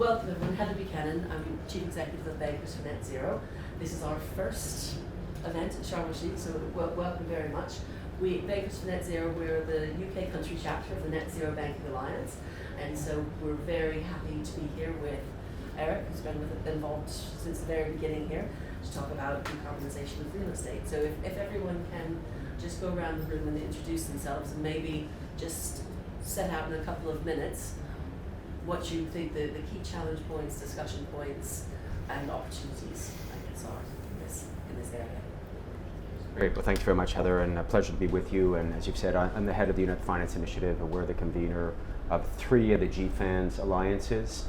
Welcome everyone, Hadj Buchanan. I'm Chief Executive of Bankers for Net Zero. This is our first event at Sharm el-Sheikh, so welcome very much. Bankers for Net Zero, we're the UK country chapter of the Net Zero Banking Alliance, and so we're very happy to be here with Eric, who's been involved since the very beginning here, to talk about decarbonisation of real estate. So if everyone can just go around the room and introduce themselves and maybe just set out in a couple of minutes what you think the key challenge points, discussion points, and opportunities, I guess, are in this area. Great. Well, thank you very much, Heather, and a pleasure to be with you. And as you've said, I'm the head of the UNEP Finance Initiative, and we're the convener of 3 of the GFANZ alliances,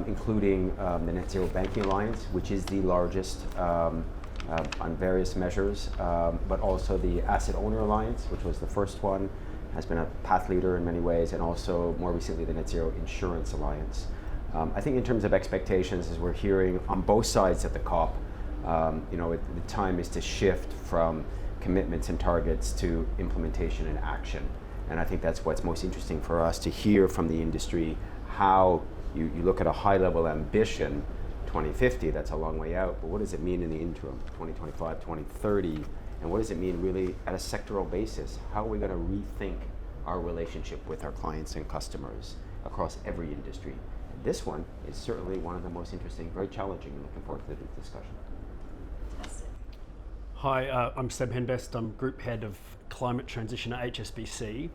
including the Net Zero Banking Alliance, which is the largest on various measures, but also the Asset Owner Alliance, which was the first one, has been a path leader in many ways, and also more recently the Net Zero Insurance Alliance. I think in terms of expectations, as we're hearing on both sides of the COP, the time is to shift from commitments and targets to implementation and action. And I think that's what's most interesting for us to hear from the industry, how you look at a high level ambition, 2050, that's a long way out, but what does it mean in the interim, 2025, 2030? And what does it mean really at a sectoral basis? How are we going to rethink our relationship with our clients and customers across every industry? And this one is certainly one of the most interesting, very challenging, and looking forward to the discussion. Fantastic. Hi, I'm Esteban Henbest. I'm Group Head of Climate Transition at HSBC.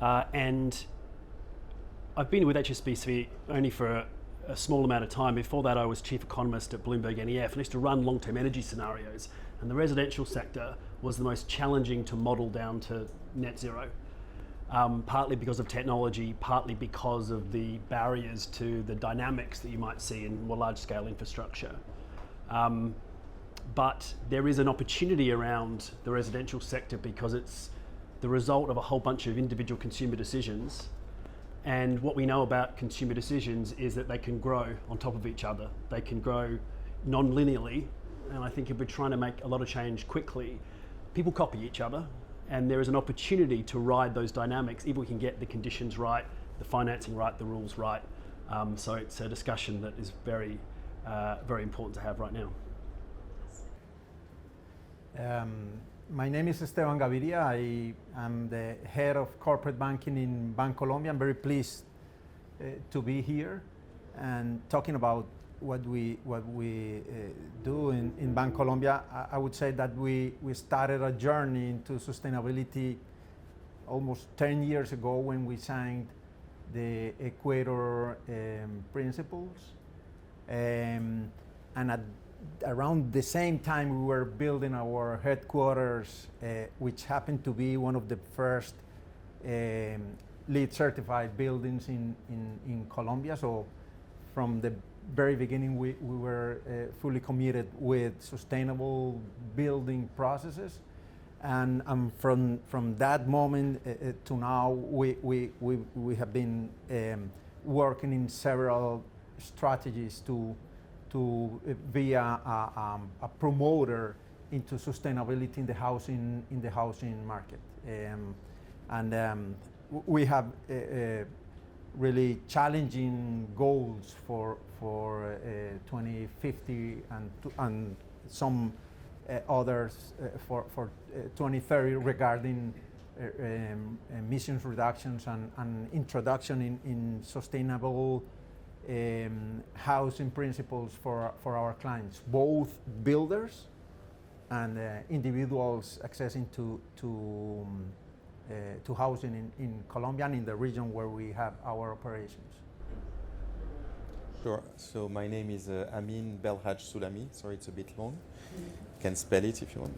And I've been with HSBC only for a small amount of time. Before that, I was Chief Economist at Bloomberg NEF, and I used to run long-term energy scenarios. And the residential sector was the most challenging to model down to net zero, partly because of technology, partly because of the barriers to the dynamics that you might see in more large-scale infrastructure. But there is an opportunity around the residential sector because it's the result of a whole bunch of individual consumer decisions. And what we know about consumer decisions is that they can grow on top of each other. They can grow non-linearly. And I think if we're trying to make a lot of change quickly, people copy each other, and there is an opportunity to ride those dynamics if we can get the conditions right, the financing right, the rules right. So it's a discussion that is very, very important to have right now. My name is Esteban Gaviria. I am the head of corporate banking in Bancolombia. I'm very pleased to be here and talking about what we do in Bancolombia. I would say that we started a journey into sustainability almost 10 years ago when we signed the Equator Principles. And around the same time we were building our headquarters, which happened to be one of the first LEED certified buildings in Colombia. So from the very beginning, we were fully committed with sustainable building processes, and from that moment to now, we have been working in several strategies to be a promoter into sustainability in the housing market, and we have really challenging goals for 2050 and some others for 2030 regarding emissions reductions and introduction in sustainable housing principles for our clients, both builders and individuals accessing to housing in Colombia and in the region where we have our operations. Sure. So my name is Amine Hadj Soulami. Sorry, it's a bit long. You can spell it if you want.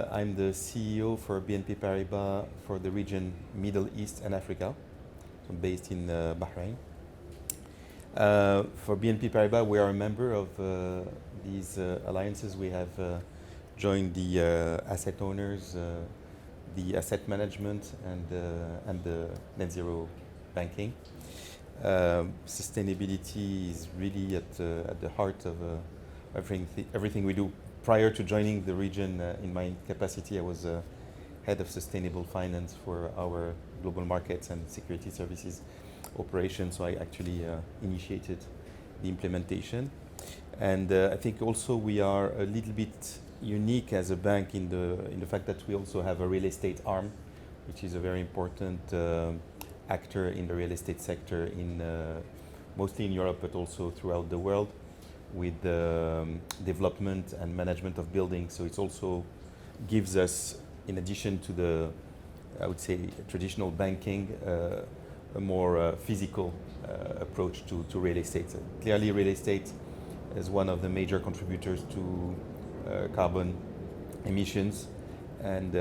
I'm the CEO for BNP Paribas for the region Middle East and Africa. So I'm based in Bahrain. For BNP Paribas, we are a member of these alliances. We have joined the asset owners, the asset management, and the net zero banking. Sustainability is really at the heart of everything we do. Prior to joining the region, in my capacity, I was head of sustainable finance for our global markets and security services operation, so I actually initiated the implementation. And I think also we are a little bit unique as a bank in the fact that we also have a real estate arm, which is a very important actor in the real estate sector mostly in Europe, but also throughout the world, with the development and management of buildings. So it also gives us, in addition to the, I would say, traditional banking, a more physical approach to real estate. So clearly, real estate is one of the major contributors to carbon emissions, and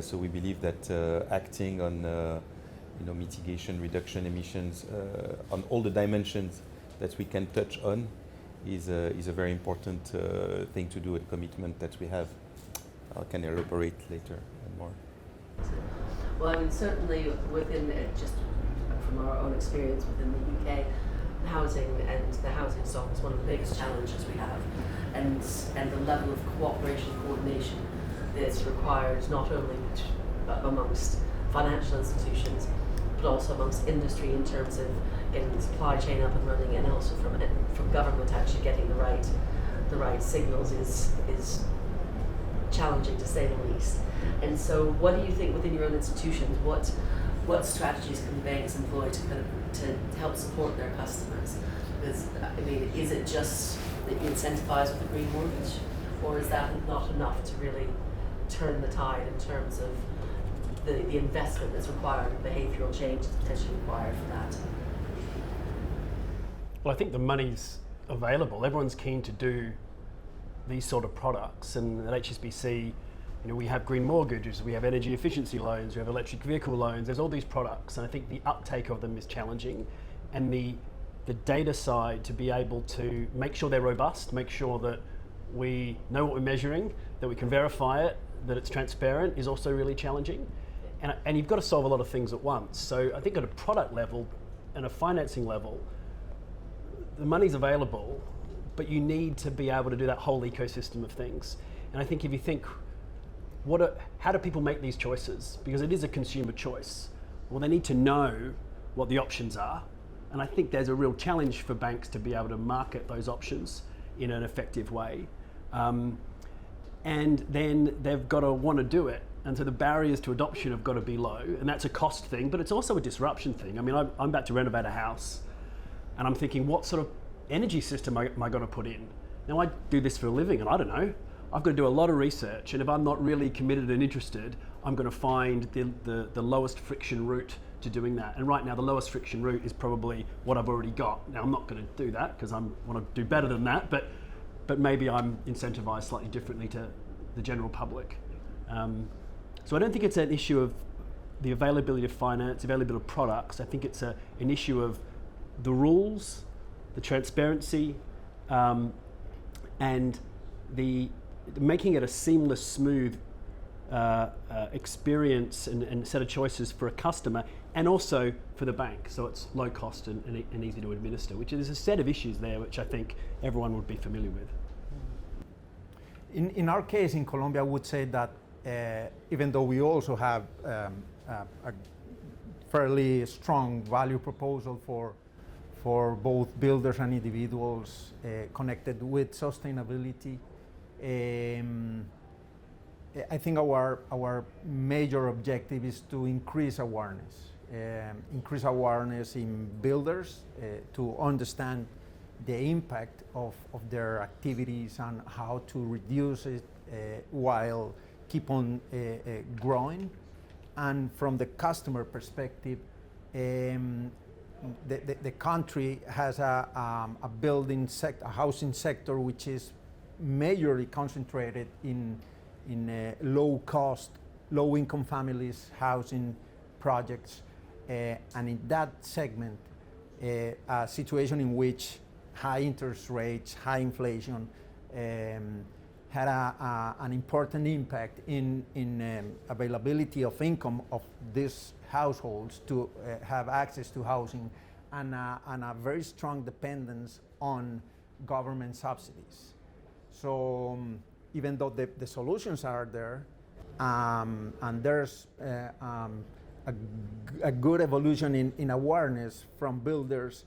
so we believe that acting on mitigation, reduction emissions on all the dimensions that we can touch on is a very important thing to do, and commitment that we have. I can elaborate later and more. Well, I mean, certainly within just from our own experience within the UK, housing and the housing stock is one of the biggest challenges we have, and the level of cooperation and coordination that's required not only amongst financial institutions but also amongst industry in terms of getting the supply chain up and running, and also from government actually getting the right signals is challenging, to say the least. And so what do you think within your own institutions, what strategies can banks employ to help support their customers? Because, I mean, is it just that you incentivize with a green mortgage, or is that not enough to really turn the tide in terms of the investment that's required, and behavioural change that's potentially required for that? Well, I think the money's available. Everyone's keen to do these sort of products, and at HSBC, we have green mortgages, we have energy efficiency loans, we have electric vehicle loans. There's all these products, and I think the uptake of them is challenging, and the data side to be able to make sure they're robust, make sure that we know what we're measuring, that we can verify it, that it's transparent, is also really challenging. And you've got to solve a lot of things at once. So I think at a product level and a financing level, the money's available, but you need to be able to do that whole ecosystem of things. And I think if you think, how do people make these choices? Because it is a consumer choice. Well, they need to know what the options are. And I think there's a real challenge for banks to be able to market those options in an effective way. And then they've got to want to do it. And so the barriers to adoption have got to be low. And that's a cost thing, but it's also a disruption thing. I mean, I'm about to renovate a house, and I'm thinking, what sort of energy system am I going to put in? Now, I do this for a living, and I don't know. I've got to do a lot of research, and if I'm not really committed and interested, I'm going to find the lowest friction route to doing that. And right now, the lowest friction route is probably what I've already got. Now, I'm not going to do that because I want to do better than that, but maybe I'm incentivized slightly differently to the general public. So I don't think it's an issue of the availability of finance, availability of products. I think it's an issue of the rules, the transparency, and the making it a seamless, smooth experience and set of choices for a customer, and also for the bank, so it's low cost and easy to administer, which is a set of issues there which I think everyone would be familiar with. In our case in Colombia, I would say that even though we also have a fairly strong value proposal for both builders and individuals connected with sustainability, I think our major objective is to increase awareness in builders to understand the impact of their activities and how to reduce it while keep on growing. And from the customer perspective, the country has a building sector, a housing sector, which is majorly concentrated in low-cost, low-income families housing projects, and in that segment, a situation in which high interest rates, high inflation had an important impact in availability of income of these households to have access to housing, and a very strong dependence on government subsidies. So even though the solutions are there, and there's a good evolution in awareness from builders.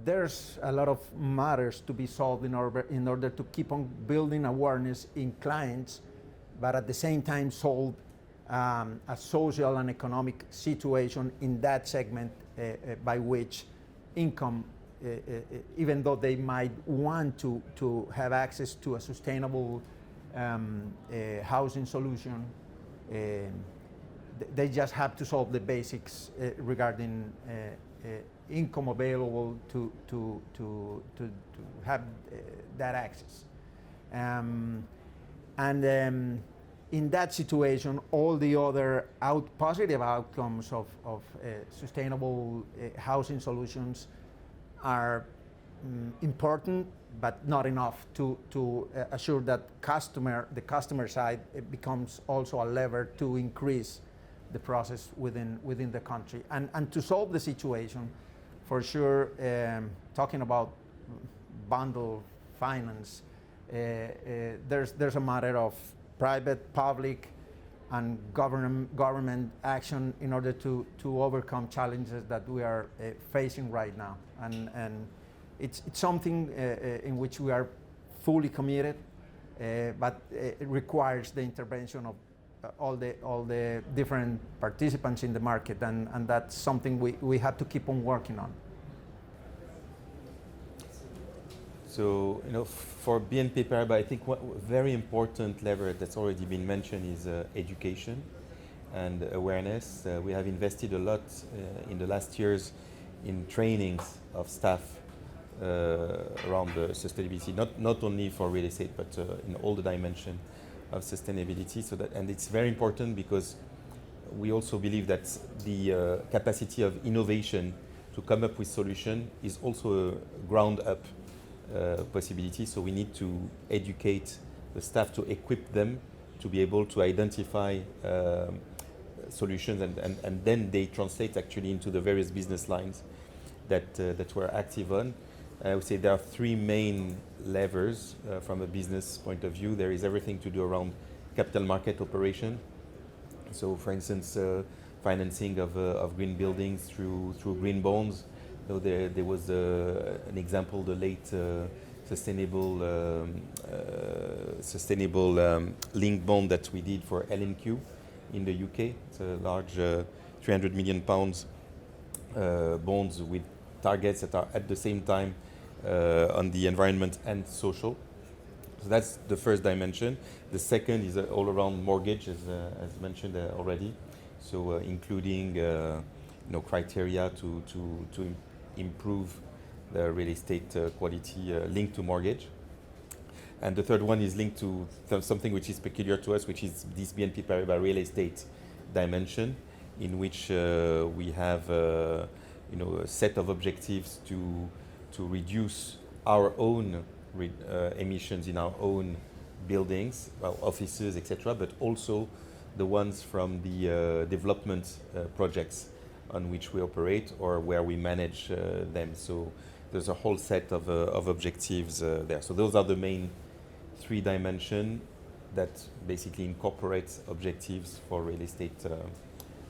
There's a lot of matters to be solved in order to keep on building awareness in clients, but at the same time solve a social and economic situation in that segment by which income, even though they might want to have access to a sustainable housing solution, they just have to solve the basics regarding income available to have that access. In that situation, all the other positive outcomes of sustainable housing solutions are important, but not enough to assure that the customer side becomes also a lever to increase the process within the country. And to solve the situation, for sure, talking about bundle finance, there's a matter of private, public, and government action in order to overcome challenges that we are facing right now. And it's something in which we are fully committed, but it requires the intervention of all the different participants in the market, and that's something we have to keep on working on. So, for BNP Paribas, I think one very important lever that's already been mentioned is education and awareness. We have invested a lot in the last years in trainings of staff around the sustainability, not only for real estate, but in all the dimensions of sustainability. And it's very important because we also believe that the capacity of innovation to come up with solutions is also a ground-up possibility. So we need to educate the staff to equip them to be able to identify solutions, and then they translate actually into the various business lines that we're active on. I would say there are three main levers from a business point of view. There is everything to do around capital market operation. So, for instance, financing of green buildings through green bonds. So there was an example, the late sustainable linked bond that we did for L&Q in the UK. It's a large 300 million pounds bonds with targets that are at the same time on the environment and social. So that's the first dimension. The second is all around mortgage, as mentioned already. So including criteria to improve the real estate quality linked to mortgage. And the third one is linked to something which is peculiar to us, which is this BNP Paribas real estate dimension, in which we have a set of objectives to reduce our own emissions in our own buildings, well, offices, etc., but also the ones from the development projects on which we operate or where we manage them. So there's a whole set of objectives there. So those are the main three dimensions that basically incorporate objectives for real estate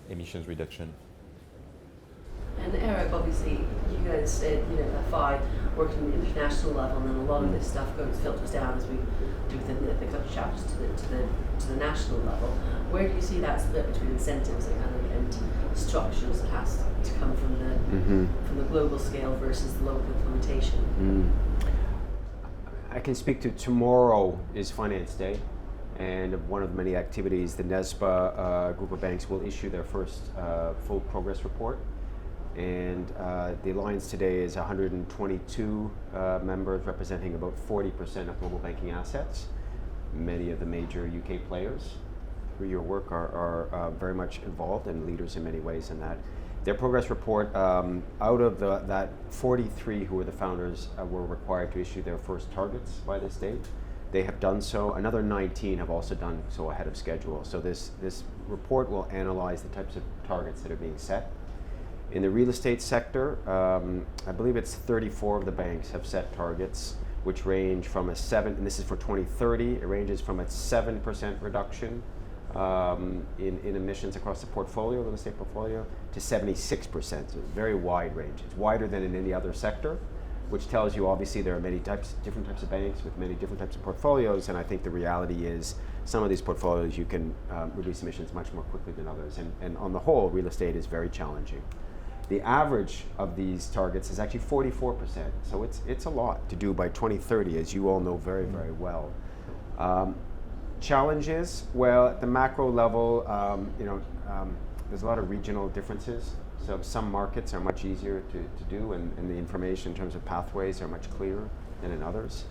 emissions reduction. And Eric, obviously, you guys said, UNEPFI worked on the international level, and then a lot of this stuff filters down as we do within the country chapters to the national level. Where do you see that split between incentives and structures that has to come from the global scale versus the local implementation? I can speak to tomorrow is Finance Day, and one of the many activities, the NESPA group of banks will issue their first full progress report. And the alliance today is 122 members representing about 40% of global banking assets. Many of the major UK players, through your work, are very much involved and leaders in many ways in that. Their progress report, out of that 43 who were the founders were required to issue their first targets by this date. They have done so. Another 19 have also done so ahead of schedule. So this report will analyze the types of targets that are being set. In the real estate sector, I believe it's 34 of the banks have set targets, which range from and this is for 2030, it ranges from a 7% reduction in emissions across the portfolio, real estate portfolio, to 76%. So it's a very wide range. It's wider than in any other sector, which tells you obviously there are many different types of banks with many different types of portfolios, and I think the reality is some of these portfolios you can reduce emissions much more quickly than others, and on the whole, real estate is very challenging. The average of these targets is actually 44%, so it's a lot to do by 2030, as you all know very, very well. Challenges, well, at the macro level, there's a lot of regional differences. So some markets are much easier to do, and the information in terms of pathways are much clearer than in others.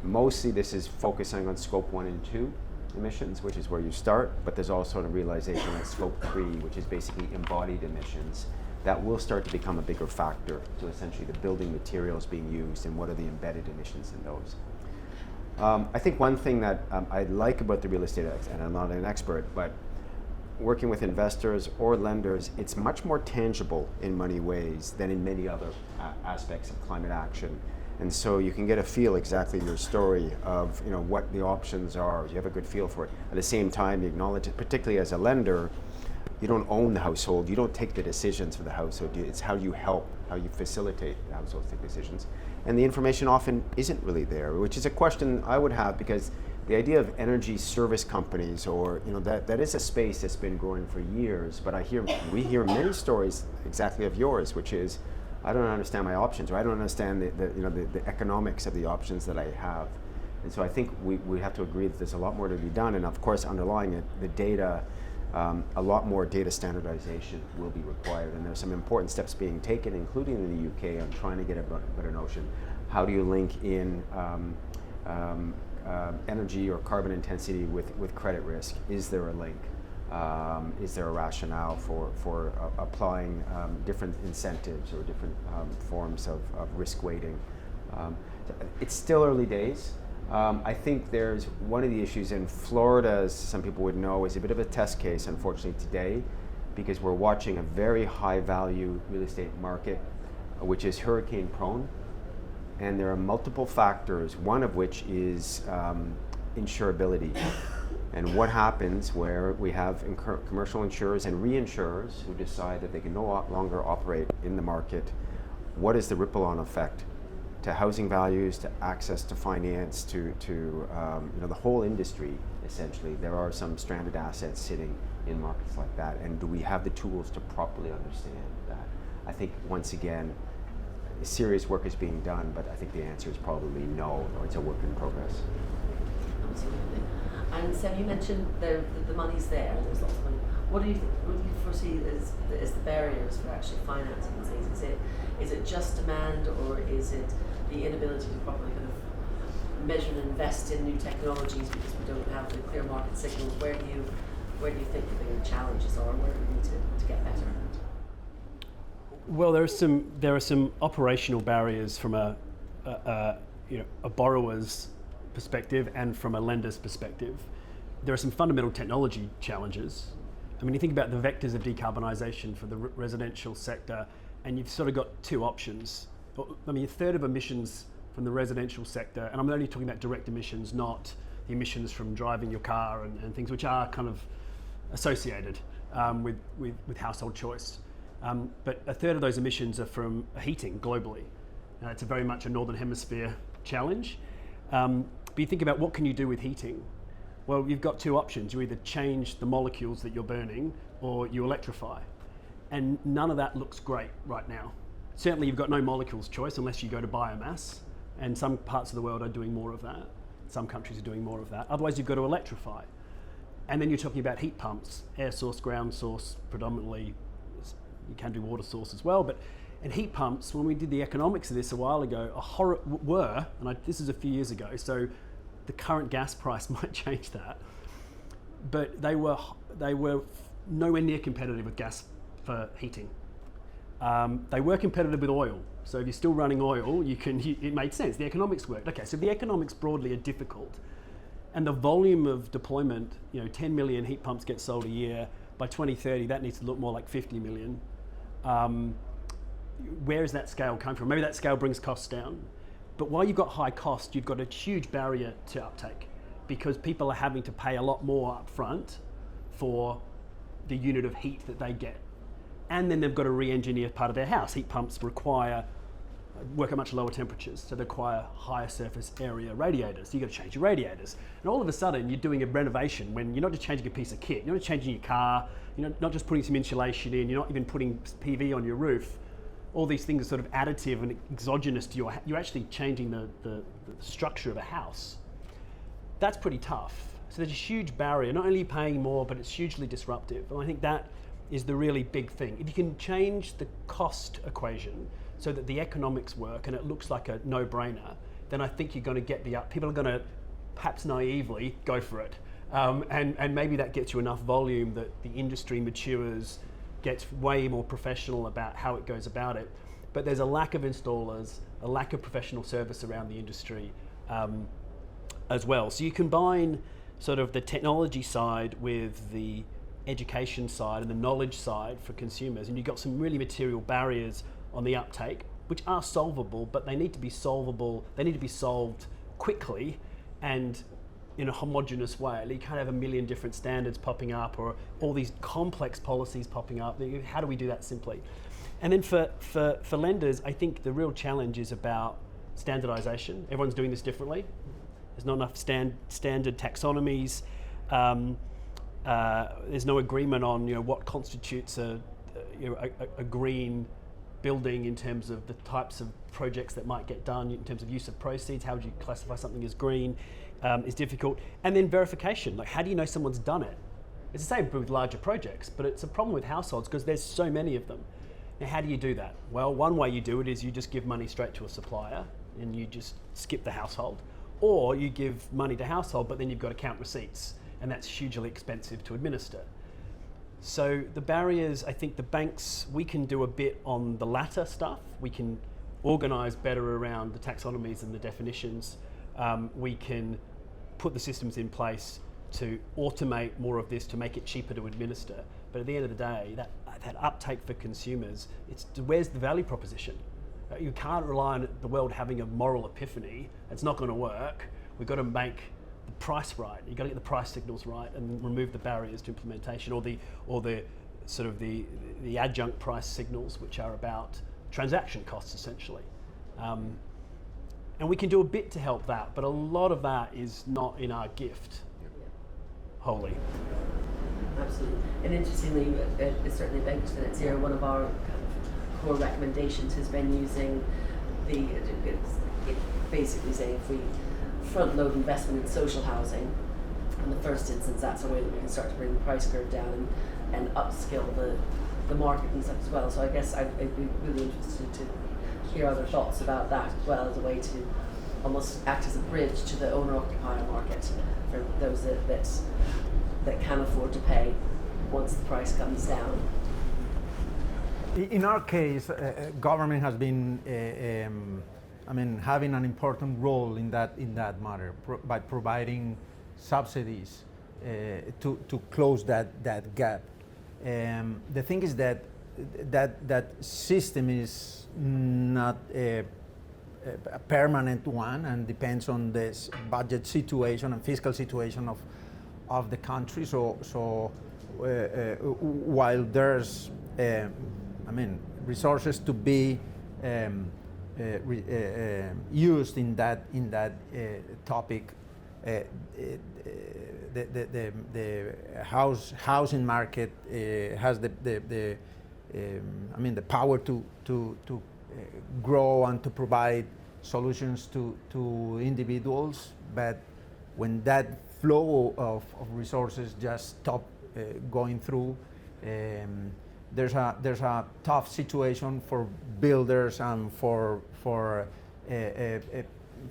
Mostly this is focusing on scope 1 and 2 emissions, which is where you start, but there's also a realization that scope 3, which is basically embodied emissions, that will start to become a bigger factor. So essentially the building materials being used and what are the embedded emissions in those. I think one thing that I like about the real estate, and I'm not an expert, but working with investors or lenders, it's much more tangible in many ways than in many other aspects of climate action. And so you can get a feel exactly your story of what the options are. You have a good feel for it. At the same time, you acknowledge it, particularly as a lender, you don't own the household. You don't take the decisions for the household. It's how you help, how you facilitate the households take decisions. And the information often isn't really there, which is a question I would have, because the idea of energy service companies, or that is a space that's been growing for years. But we hear many stories exactly of yours, which is, I don't understand my options, or I don't understand the economics of the options that I have. And so I think we have to agree that there's a lot more to be done, and of course underlying it, the data, a lot more data standardization will be required, and there's some important steps being taken, including in the UK, on trying to get a better notion. How do you link in energy or carbon intensity with credit risk? Is there a link? Is there a rationale for applying different incentives or different forms of risk weighting? It's still early days. I think there's one of the issues in Florida, as some people would know, is a bit of a test case, unfortunately, today, because we're watching a very high value real estate market, which is hurricane prone. And there are multiple factors, one of which is insurability. And what happens where we have commercial insurers and reinsurers who decide that they can no longer operate in the market, what is the ripple-on effect to housing values, to access to finance, to the whole industry, essentially? There are some stranded assets sitting in markets like that, and do we have the tools to properly understand that? I think, once again, serious work is being done, but I think the answer is probably no, or it's a work in progress. Absolutely. And Sam, you mentioned the money's there, there's lots of money. What do you foresee as the barriers for actually financing these things? Is it just demand, or is it the inability to properly kind of measure and invest in new technologies because we don't have the clear market signals? Where do you think the bigger challenges are? Where do we need to get better? Well, there are some operational barriers from a borrower's perspective and from a lender's perspective. There are some fundamental technology challenges. I mean, you think about the vectors of decarbonisation for the residential sector, and you've sort of got two options. I mean, a third of emissions from the residential sector, and I'm only talking about direct emissions, not the emissions from driving your car and things which are kind of associated with household choice. But a third of those emissions are from heating globally. It's a very much a Northern Hemisphere challenge. But you think about what can you do with heating? Well, you've got two options. You either change the molecules that you're burning or you electrify. And none of that looks great right now. Certainly you've got no molecules choice unless you go to biomass, and some parts of the world are doing more of that. Some countries are doing more of that. Otherwise you've got to electrify. And then you're talking about heat pumps, air source, ground source, predominantly. You can do water source as well, and heat pumps, when we did the economics of this a while ago, this is a few years ago, so the current gas price might change that, but they were nowhere near competitive with gas for heating. They were competitive with oil, so if you're still running oil, it made sense. The economics worked. Okay, so the economics broadly are difficult, and the volume of deployment, 10 million heat pumps get sold a year. By 2030, that needs to look more like 50 million. Where is that scale come from? Maybe that scale brings costs down. But while you've got high cost, you've got a huge barrier to uptake. because people are having to pay a lot more up front for the unit of heat that they get. And then they've got to re-engineer part of their house. Heat pumps work at much lower temperatures, so they require higher surface area radiators. You've got to change your radiators. And all of a sudden, you're doing a renovation when you're not just changing a piece of kit, you're not changing your car, you're not just putting some insulation in, you're not even putting PV on your roof. All these things are sort of additive and exogenous to you're actually changing the structure of a house. That's pretty tough. So there's a huge barrier. Not only are you paying more, but it's hugely disruptive. And I think that is the really big thing. If you can change the cost equation so that the economics work and it looks like a no-brainer, then I think you're going to get people are going to, perhaps naively, go for it. And maybe that gets you enough volume that the industry matures, gets way more professional about how it goes about it. But there's a lack of installers, a lack of professional service around the industry as well. So you combine sort of the technology side with the education side and the knowledge side for consumers, and you've got some really material barriers on the uptake, which are solvable, but they need to be solved quickly and in a homogenous way. You can't have a million different standards popping up or all these complex policies popping up. How do we do that simply? And then for lenders, I think the real challenge is about standardization. Everyone's doing this differently. There's not enough standard taxonomies. There's no agreement on what constitutes a green building in terms of the types of projects that might get done, in terms of use of proceeds. How would you classify something as green is difficult. And then verification, like how do you know someone's done it? It's the same with larger projects, but it's a problem with households because there's so many of them. Now how do you do that? Well, one way you do it is you just give money straight to a supplier and you just skip the household. Or you give money to household, but then you've got to count receipts, and that's hugely expensive to administer. So the barriers, I think the banks, we can do a bit on the latter stuff. We can organise better around the taxonomies and the definitions. We can put the systems in place to automate more of this to make it cheaper to administer. But at the end of the day, that uptake for consumers, where's the value proposition? You can't rely on the world having a moral epiphany. It's not going to work. We've got to make the price right. You've got to get the price signals right and remove the barriers to implementation or the sort of the adjunct price signals, which are about transaction costs essentially. And we can do a bit to help that, but a lot of that is not in our gift wholly. Absolutely. And interestingly, it's certainly Bankers for Net Zero, one of our core recommendations has been using basically saying if we front load investment in social housing, in the first instance that's a way that we can start to bring the price curve down and upskill the market and stuff as well. So I guess I'd be really interested to hear other thoughts about that as well, as a way to almost act as a bridge to the owner-occupier market for those that can afford to pay once the price comes down. In our case, government has been, having an important role in that matter by providing subsidies to close that gap. The thing is that system is not a permanent one and depends on the budget situation and fiscal situation of the country. So while there's resources to be used in that topic, the housing market has the power to grow and to provide solutions to individuals, but when that flow of resources just stop going through, there's a tough situation for builders and for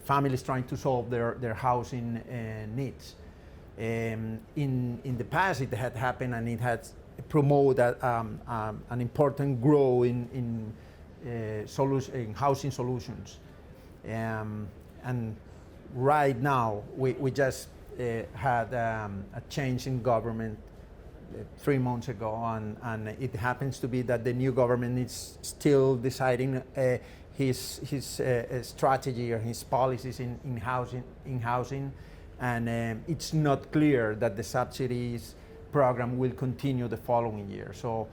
families trying to solve their housing needs. In the past, it had happened, and it had promoted an important growth in housing solutions. And right now, we just had a change in government 3 months ago, and it happens to be that the new government is still deciding his strategy or his policies in housing, and it's not clear that the subsidies program will continue the following year. So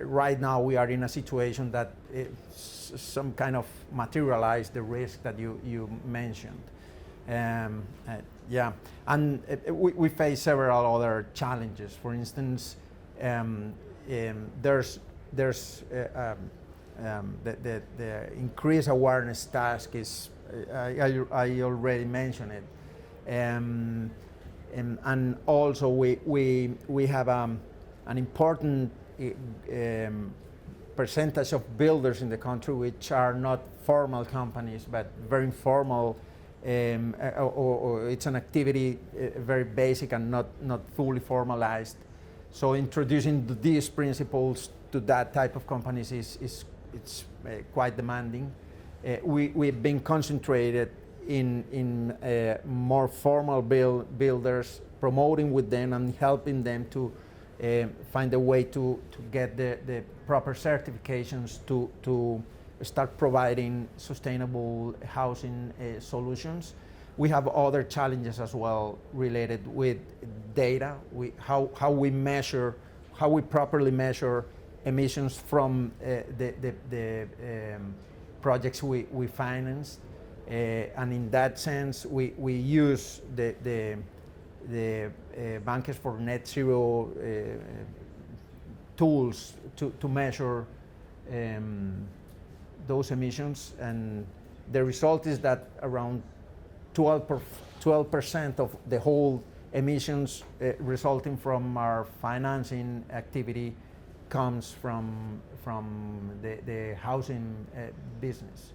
right now we are in a situation that some kind of materialize the risk that you mentioned. Yeah, and we face several other challenges. For instance, there's the increased awareness task is, I already mentioned it. And also we have an important percentage of builders in the country which are not formal companies but very informal, or it's an activity very basic and not fully formalized. So introducing these principles to that type of companies it's quite demanding. We've been concentrated in more formal builders, promoting with them and helping them to find a way to get the proper certifications to start providing sustainable housing solutions. We have other challenges as well related with data, how we properly measure emissions from the projects we finance. And in that sense, we use the Bankers for Net Zero tools to measure those emissions, and the result is that around 12% of the whole emissions resulting from our financing activity comes from the housing business.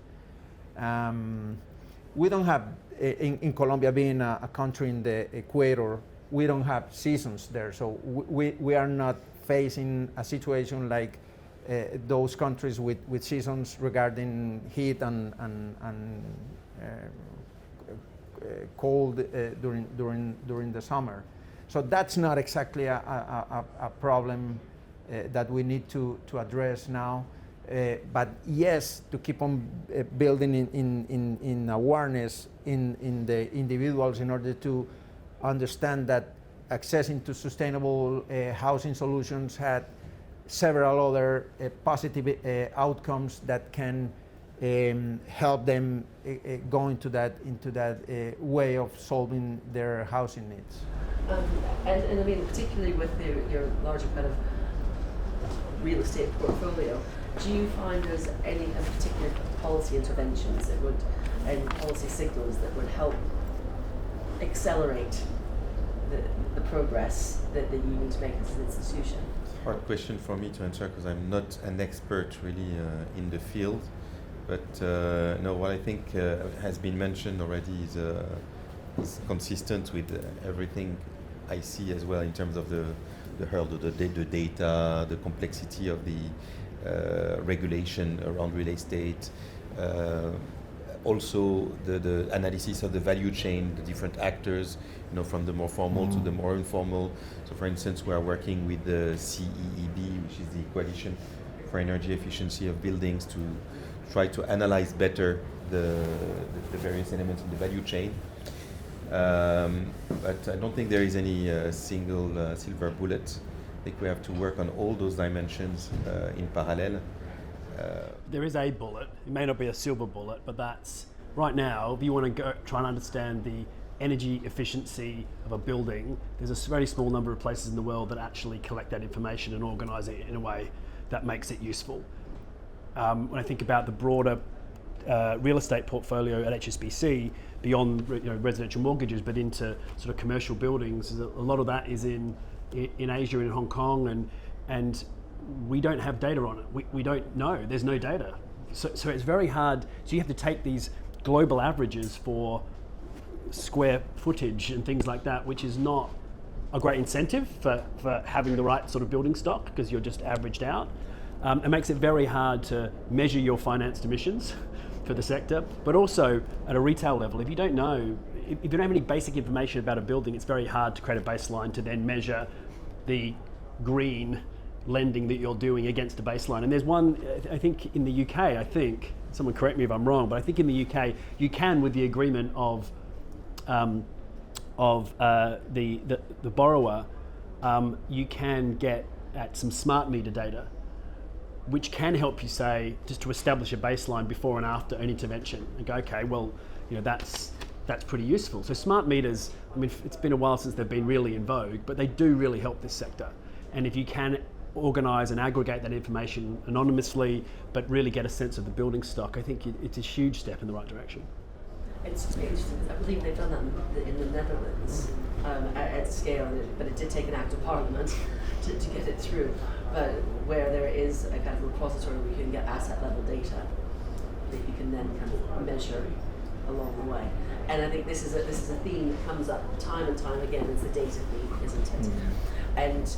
We don't have, in Colombia being a country in the equator, we don't have seasons there, so we are not facing a situation like those countries with seasons regarding heat and cold during the summer. So that's not exactly a problem that we need to address now. But yes, to keep on building in awareness in the individuals in order to understand that accessing to sustainable housing solutions had several other positive outcomes that can help them go into that way of solving their housing needs. And I mean, particularly with your larger kind of real estate portfolio, do you find there's any particular policy interventions that would, and policy signals that would help accelerate the progress that you need to make as an institution? Hard question for me to answer because I'm not an expert really in the field. But no, what I think has been mentioned already is consistent with everything I see as well in terms of the hurdle, the data, the complexity of the regulation around real estate, also the analysis of the value chain, the different actors, from the more formal to the more informal. So, for instance, we are working with the CEEB, which is the Coalition for Energy Efficiency of Buildings, to try to analyze better the various elements in the value chain. But I don't think there is any single silver bullet. I think we have to work on all those dimensions in parallel. There is a bullet. It may not be a silver bullet, but that's right now. If you want to go try and understand the energy efficiency of a building, there's a very small number of places in the world that actually collect that information and organise it in a way that makes it useful. When I think about the broader real estate portfolio at HSBC, beyond residential mortgages, but into sort of commercial buildings, a lot of that is in Asia, in Hong Kong, and we don't have data on it. We don't know. There's no data. So it's very hard. So you have to take these global averages for square footage and things like that, which is not a great incentive for having the right sort of building stock, because you're just averaged out. It makes it very hard to measure your financed emissions for the sector, but also at a retail level, if you don't know, if you don't have any basic information about a building, it's very hard to create a baseline to then measure the green lending that you're doing against a baseline. And there's one, I think in the UK, someone correct me if I'm wrong, but I think in the UK, you can, with the agreement of of the borrower, you can get at some smart meter data, which can help you say, just to establish a baseline before and after an intervention, and go, okay, well, that's pretty useful. So smart meters, I mean, it's been a while since they've been really in vogue, but they do really help this sector. And if you can organise and aggregate that information anonymously, but really get a sense of the building stock, I think it's a huge step in the right direction. It's interesting, I believe they've done that in the Netherlands at scale, but it did take an act of parliament to get it through. But where there is a kind of repository where you can get asset level data that you can then kind of measure along the way. And I think this is a theme that comes up time and time again. It's the data theme, isn't it? Mm-hmm. And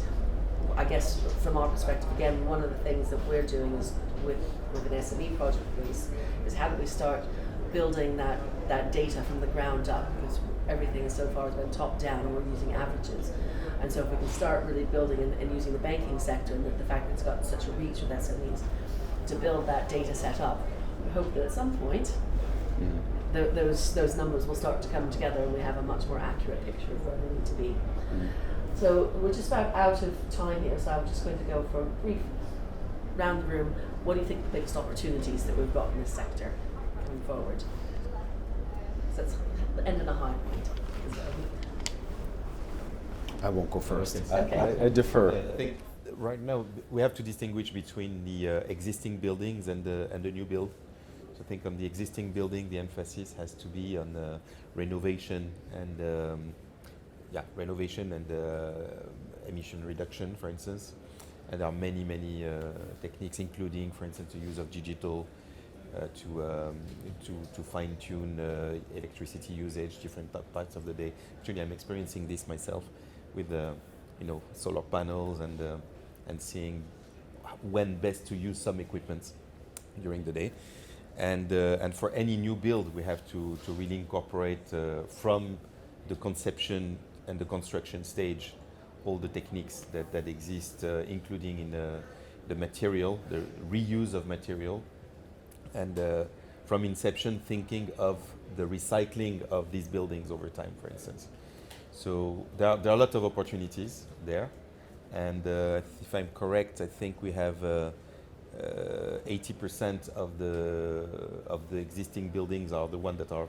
I guess from our perspective, again, one of the things that we're doing is with an SME project is how do we start building that data from the ground up, because everything so far has been top down and we're using averages. And so if we can start really building and using the banking sector and the fact that it's got such a reach with SMEs to build that data set up, we hope that at some point those numbers will start to come together and we have a much more accurate picture of where we need to be. So we're just about out of time here, so I'm just going to go for a brief round the room. What do you think the biggest opportunities that we've got in this sector coming forward? So it's the end of a high point. I won't go first. Okay. I defer. I think right now we have to distinguish between the existing buildings and the new build. So I think on the existing building, the emphasis has to be on renovation and emission reduction, for instance. And there are many techniques, including, for instance, the use of digital to fine-tune electricity usage, different parts of the day. Actually, I'm experiencing this myself with solar panels and seeing when best to use some equipment during the day. And for any new build, we have to really incorporate from the conception and the construction stage all the techniques that exist, including in the material, the reuse of material, and from inception, thinking of the recycling of these buildings over time, for instance. So there are a lot of opportunities there, and if I'm correct, I think we have 80% of the existing buildings are the ones that are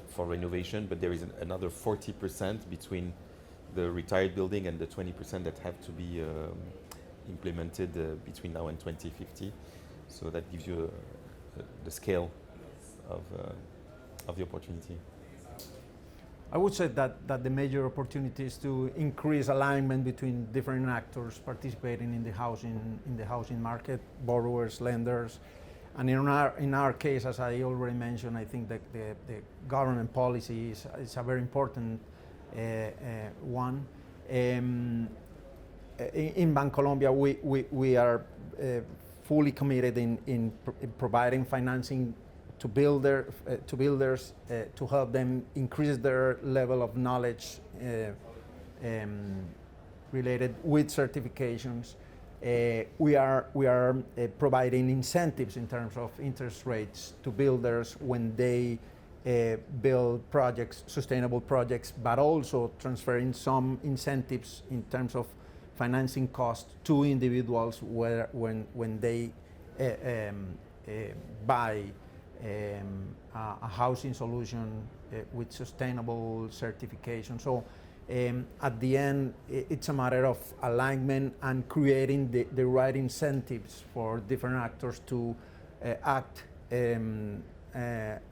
for renovation, but there is another 40% between the retired building and the 20% that have to be implemented between now and 2050. So that gives you the scale of the opportunity. I would say that the major opportunity is to increase alignment between different actors participating in the housing market, borrowers, lenders, and in our case, as I already mentioned, I think that the government policy is a very important one. In Bancolombia, we are fully committed in providing financing to builders to help them increase their level of knowledge related with certifications. We are providing incentives in terms of interest rates to builders when they build projects, sustainable projects, but also transferring some incentives in terms of financing costs to individuals when they buy a housing solution with sustainable certification. So at the end, it's a matter of alignment and creating the right incentives for different actors to act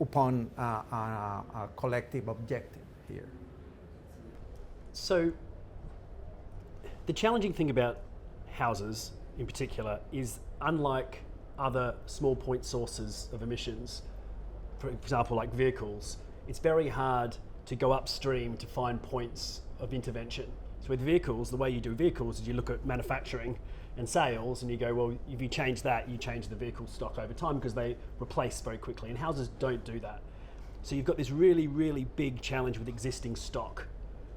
upon a collective objective here. So the challenging thing about houses in particular is, unlike other small point sources of emissions, for example like vehicles, it's very hard to go upstream to find points of intervention. So with vehicles, the way you do vehicles is you look at manufacturing and sales and you go, well, if you change that, you change the vehicle stock over time because they replace very quickly, and houses don't do that. So you've got this really, really big challenge with existing stock.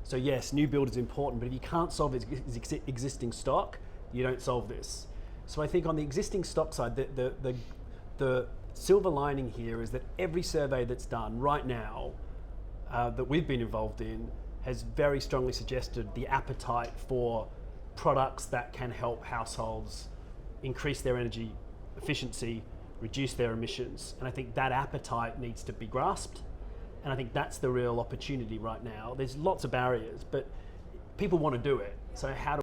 So yes, new build is important, but if you can't solve existing stock, you don't solve this. So I think on the existing stock side, the silver lining here is that every survey that's done right now that we've been involved in has very strongly suggested the appetite for products that can help households increase their energy efficiency, reduce their emissions. And I think that appetite needs to be grasped. And I think that's the real opportunity right now. There's lots of barriers, but people want to do it. So how do